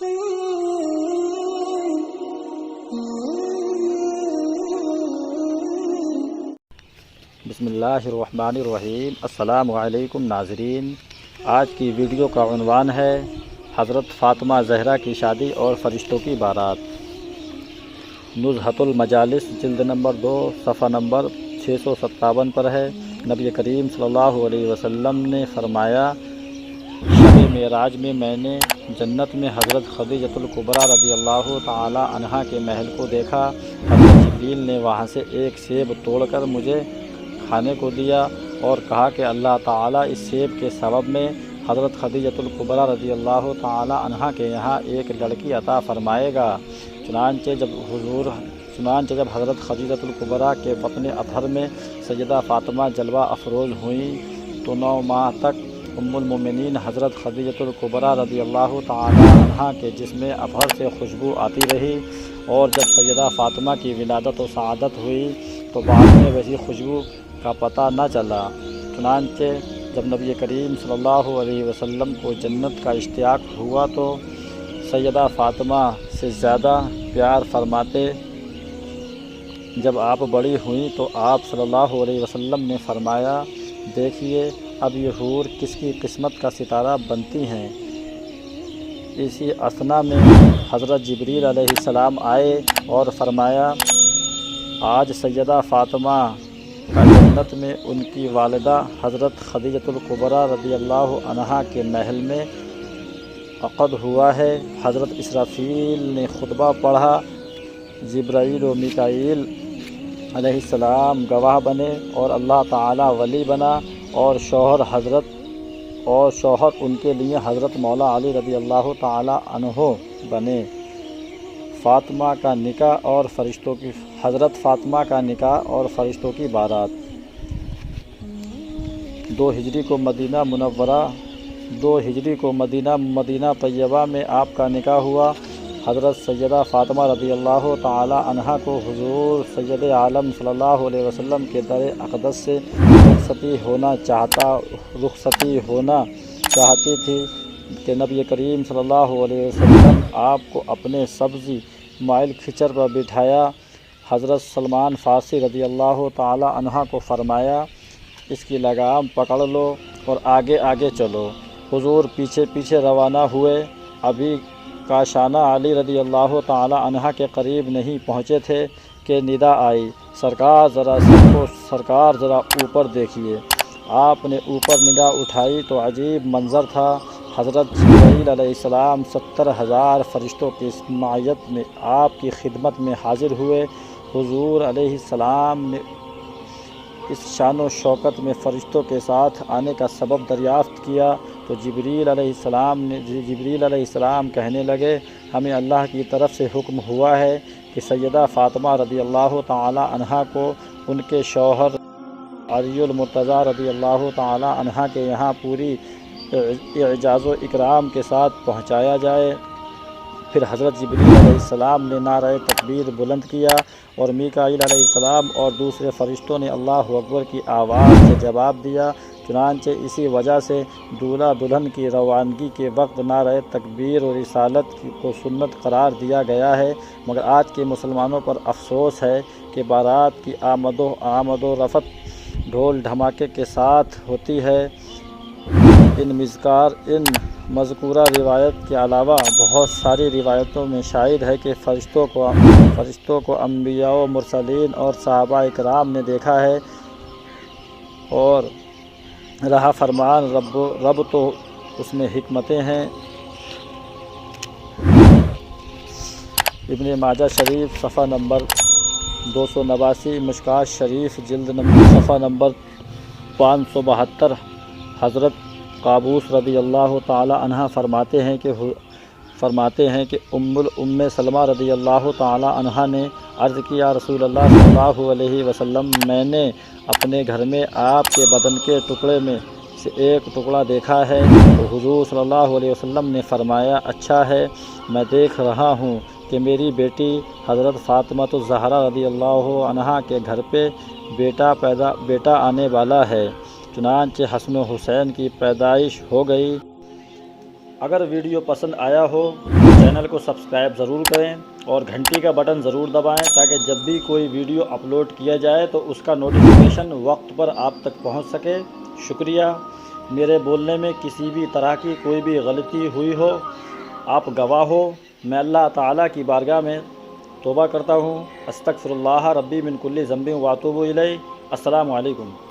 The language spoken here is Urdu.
بسم اللہ الرحمن الرحیم۔ السلام علیکم ناظرین، آج کی ویڈیو کا عنوان ہے حضرت فاطمہ زہرا کی شادی اور فرشتوں کی بارات۔ نزہۃ المجالس جلد نمبر 2 صفحہ نمبر 657 پر ہے۔ نبی کریم صلی اللہ علیہ وسلم نے فرمایا، شب معراج میں نے جنت میں حضرت خدیجۃ الکبریٰ رضی اللہ تعالی عنہا کے محل کو دیکھا۔ حضرت جبریل نے وہاں سے ایک سیب توڑ کر مجھے کھانے کو دیا اور کہا کہ اللہ تعالیٰ اس سیب کے سبب میں حضرت خدیجۃ الکبریٰ رضی اللہ تعالی عنہا کے یہاں ایک لڑکی عطا فرمائے گا۔ چنانچہ جب حضرت خدیجۃ الکبریٰ کے وطن اطہر میں سیدہ فاطمہ جلوہ افروز ہوئیں تو 9 ماہ تک ام المومنین حضرت خدیجۃ الکبریٰ رضی اللہ تعالی عنہا کے جسم اطہر سے خوشبو آتی رہی، اور جب سیدہ فاطمہ کی ولادت و سعادت ہوئی تو بعد میں ویسی خوشبو کا پتہ نہ چلا۔ چنانچہ جب نبی کریم صلی اللہ علیہ وسلم کو جنت کا اشتیاق ہوا تو سیدہ فاطمہ سے زیادہ پیار فرماتے۔ جب آپ بڑی ہوئیں تو آپ صلی اللہ علیہ وسلم نے فرمایا، دیکھیے اب یہ حور کس کی قسمت کا ستارہ بنتی ہیں۔ اسی اثنا میں حضرت جبریل علیہ السلام آئے اور فرمایا، آج سیدہ فاطمہ کا جنت میں ان کی والدہ حضرت خدیجۃ الکبریٰ رضی اللہ عنہا کے محل میں عقد ہوا ہے۔ حضرت اسرافیل نے خطبہ پڑھا، جبرائیل و میکائیل علیہ السلام گواہ بنے اور اللہ تعالی ولی بنا، اور شوہر ان کے لیے حضرت مولا علی رضی اللہ تعالی عنہ بنے۔ فاطمہ کا نکاح اور فرشتوں کی حضرت فاطمہ کا نکاح اور فرشتوں کی بارات۔ 2 ہجری کو مدینہ طیبہ میں آپ کا نکاح ہوا۔ حضرت سیدہ فاطمہ رضی اللہ تعالی عنہا کو حضور سید عالم صلی اللہ علیہ وسلم کے در اقدس سے رخصتی ہونا چاہتی تھی کہ نبی کریم صلی اللہ علیہ وسلم آپ کو اپنے سبزی مائل کھچر پر بٹھایا۔ حضرت سلمان فارسی رضی اللہ تعالی عنہ کو فرمایا، اس کی لگام پکڑ لو اور آگے آگے چلو۔ حضور پیچھے پیچھے روانہ ہوئے۔ ابھی کاشانہ علی رضی اللہ تعالی عنہ کے قریب نہیں پہنچے تھے کہ ندا آئی، سرکار ذرا اوپر دیکھیے۔ آپ نے اوپر نگاہ اٹھائی تو عجیب منظر تھا۔ حضرت جبرائیل علیہ السلام 70,000 فرشتوں کی معیت میں آپ کی خدمت میں حاضر ہوئے۔ حضور علیہ السلام نے اس شان و شوکت میں فرشتوں کے ساتھ آنے کا سبب دریافت کیا تو جبریل علیہ السلام کہنے لگے، ہمیں اللہ کی طرف سے حکم ہوا ہے کہ سیدہ فاطمہ رضی اللہ تعالی عنہا کو ان کے شوہر علی المرتضیٰ رضی اللہ تعالی عنہا کے یہاں پوری اعزاز و اکرام کے ساتھ پہنچایا جائے۔ پھر حضرت جبریل علیہ السلام نے نعرہ تکبیر بلند کیا اور میکائیل علیہ السلام اور دوسرے فرشتوں نے اللہ اکبر کی آواز سے جواب دیا۔ چنانچہ اسی وجہ سے دولہا دلہن کی روانگی کے وقت نعرہ تکبیر و رسالت کو سنت قرار دیا گیا ہے، مگر آج کے مسلمانوں پر افسوس ہے کہ بارات کی آمد و رفت ڈھول دھماکے کے ساتھ ہوتی ہے۔ ان مذکورہ روایت کے علاوہ بہت ساری روایتوں میں شاہد ہے کہ فرشتوں کو انبیاء و مرسلین اور صحابہ اکرام نے دیکھا ہے، اور رہا فرمان رب تو اس میں حکمتیں ہیں۔ ابن ماجہ شریف صفحہ نمبر 289، مشکوٰۃ شریف جلد نمبر صفحہ نمبر 572۔ حضرت قابوس رضی اللہ تعالی عنہ فرماتے ہیں کہ ام سلمہ رضی اللہ تعالی عنہ نے عرض کیا، رسول اللہ صلی اللہ علیہ وسلم، میں نے اپنے گھر میں آپ کے بدن کے ٹکڑے میں سے ایک ٹکڑا دیکھا ہے۔ تو حضور صلی اللہ علیہ وسلم نے فرمایا، اچھا ہے، میں دیکھ رہا ہوں کہ میری بیٹی حضرت فاطمہ الزہرا رضی اللہ عنہا کے گھر پہ بیٹا آنے والا ہے۔ چنانچہ حسن و حسین کی پیدائش ہو گئی۔ اگر ویڈیو پسند آیا ہو چینل کو سبسکرائب ضرور کریں اور گھنٹی کا بٹن ضرور دبائیں تاکہ جب بھی کوئی ویڈیو اپلوڈ کیا جائے تو اس کا نوٹیفیکیشن وقت پر آپ تک پہنچ سکے۔ شکریہ۔ میرے بولنے میں کسی بھی طرح کی کوئی بھی غلطی ہوئی ہو آپ گواہ ہو، میں اللہ تعالیٰ کی بارگاہ میں توبہ کرتا ہوں۔ استغفر اللہ ربی من کل ذنب واتوب الیہ۔ السلام علیکم۔